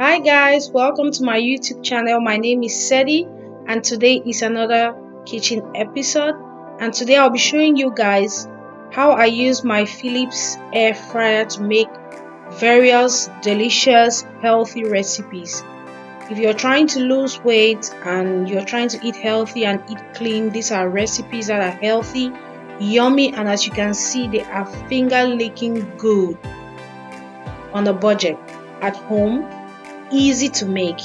Hi guys, welcome to my YouTube channel. My name is SEDDY and today is another kitchen episode, and today I'll be showing you guys how I use my Philips air fryer to make various delicious healthy recipes. If you're trying to lose weight and you're trying to eat healthy and eat clean, these are recipes that are healthy, yummy, and as you can see, they are finger licking good on a budget at home, easy to make.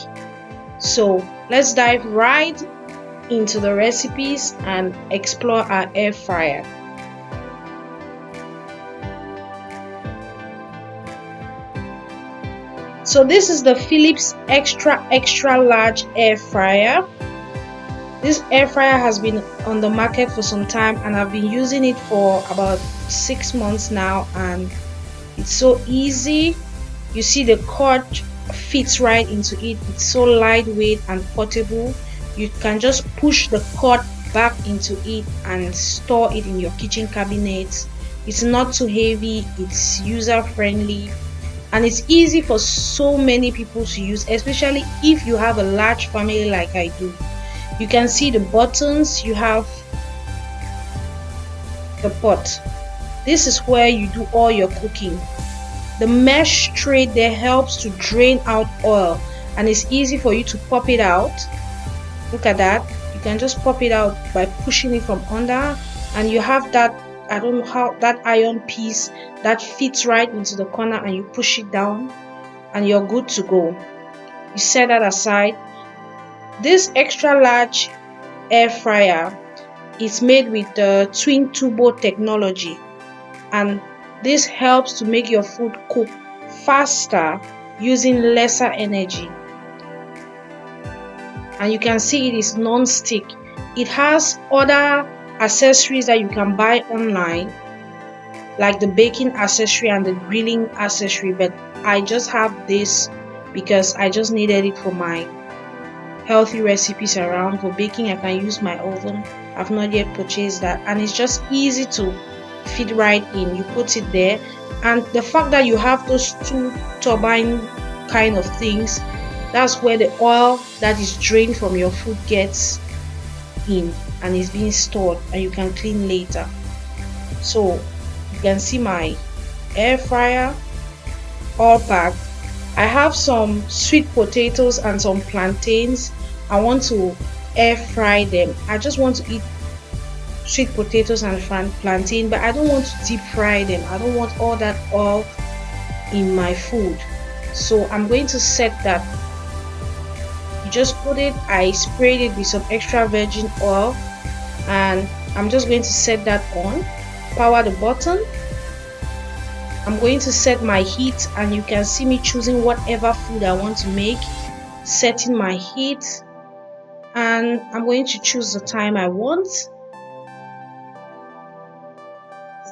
So let's dive right into the recipes and explore our air fryer. So this is the Philips extra large air fryer. This air fryer has been on the market for some time and I've been using it for about 6 months now, and it's so easy. You see the cord fits right into it. It's so lightweight and portable. You can just push the cord back into it and store it in your kitchen cabinets. It's not too heavy, it's user friendly, and it's easy for so many people to use, especially if you have a large family like I do. You can see the buttons. You have the pot. This is where you do all your cooking. The mesh tray there helps to drain out oil, and it's easy for you to pop it out. Look at that. You can just pop it out by pushing it from under, and you have that, I don't know how, that iron piece that fits right into the corner, and you push it down and you're good to go. You set that aside. This extra large air fryer is made with the twin turbo technology, and this helps to make your food cook faster using lesser energy. And you can see it is non-stick. It has other accessories that you can buy online, like the baking accessory and the grilling accessory, but I just have this because I just needed it for my healthy recipes around. For baking, I can use my oven. I've not yet purchased that, and it's just easy to fit right in. You put it there, and the fact that you have those two turbine kind of things, that's where the oil that is drained from your food gets in and is being stored, and you can clean later. So you can see my air fryer all packed. I have some sweet potatoes and some plantains. I want to air fry them. I just want to eat sweet potatoes and plantain, but I don't want to deep fry them. I don't want all that oil in my food. So I'm going to set that. You just put it, I sprayed it with some extra virgin oil, and I'm just going to set that on. Power the button. I'm going to set my heat, and you can see me choosing whatever food I want to make, setting my heat, and I'm going to choose the time I want.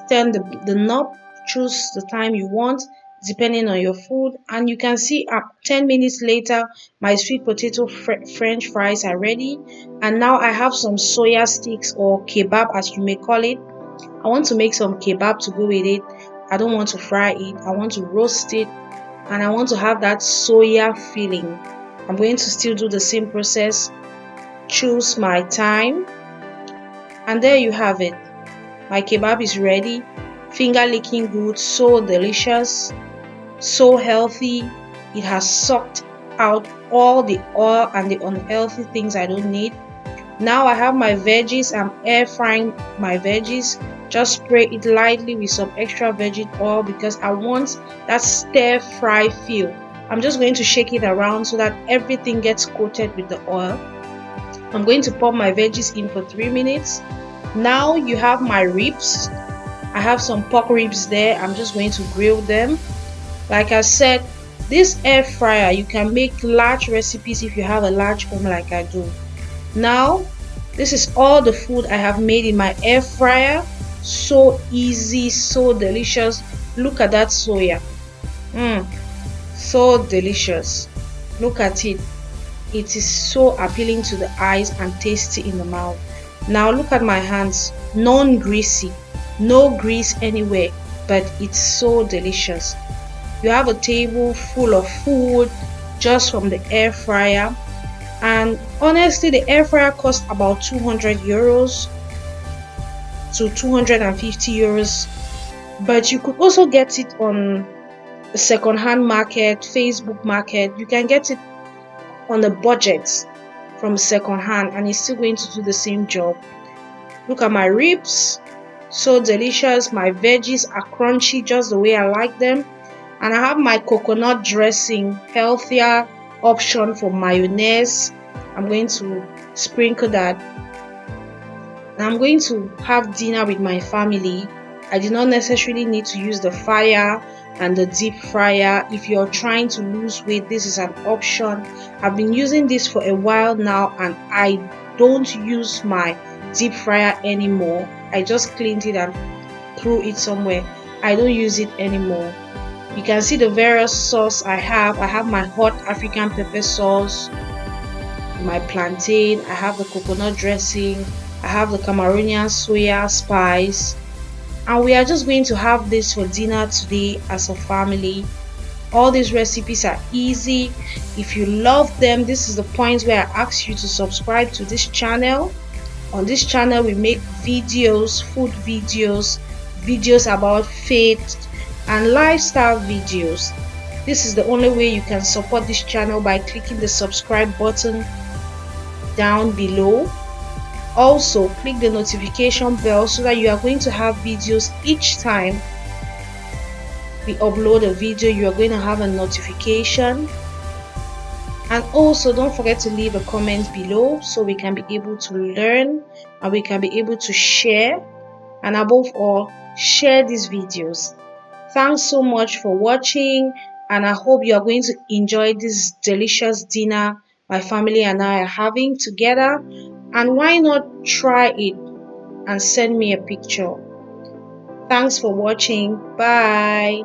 Turn the knob, choose the time you want depending on your food, and you can see 10 minutes later my sweet potato french fries are ready. And now I have some soya sticks, or kebab as you may call it. I want to make some kebab to go with it. I don't want to fry it, I want to roast it, and I want to have that soya feeling. I'm going to still do the same process, choose my time, and there you have it. My kebab is ready, finger licking good, so delicious, so healthy. It has sucked out all the oil and the unhealthy things I don't need. Now I have my veggies. I'm air frying my veggies. Just spray it lightly with some extra virgin oil because I want that stir fry feel. I'm just going to shake it around so that everything gets coated with the oil. I'm going to pop my veggies in for 3 minutes. Now you have my ribs. I have some pork ribs there. I'm just going to grill them. Like I said, this air fryer, you can make large recipes if you have a large home like I do. Now this is all the food I have made in my air fryer. So easy, so delicious. Look at that soya. So delicious. Look at it. It is so appealing to the eyes and tasty in the mouth. Now look at my hands, non-greasy, no grease anywhere, but it's so delicious. You have a table full of food, just from the air fryer. And honestly, the air fryer costs about 200 euros to 250 euros, but you could also get it on the second-hand market, Facebook market. You can get it on a budget from second-hand, and it's still going to do the same job. Look at my ribs, so delicious. My veggies are crunchy just the way I like them. And I have my coconut dressing, healthier option for mayonnaise. I'm going to sprinkle that. And I'm going to have dinner with my family. I do not necessarily need to use the fire and the deep fryer. If you're trying to lose weight, this is an option. I've been using this for a while now, and I don't use my deep fryer anymore. I just cleaned it and threw it somewhere. I don't use it anymore. You can see the various sauce I have. I have my hot African pepper sauce, my plantain, I have the coconut dressing, I have the Cameroonian soya spice, and we are just going to have this for dinner today as a family. All these recipes are easy. If you love them, this is the point where I ask you to subscribe to this channel. On this channel, we make videos, food videos, videos about faith and lifestyle videos. This is the only way you can support this channel, by clicking the subscribe button down below. Also, click the notification bell so that you are going to have videos each time we upload a video. You are going to have a notification. And also, don't forget to leave a comment below so we can be able to learn and we can be able to share, and above all, share these videos. Thanks so much for watching, and I hope you are going to enjoy this delicious dinner my family and I are having together. And why not try it and send me a picture? Thanks for watching. Bye.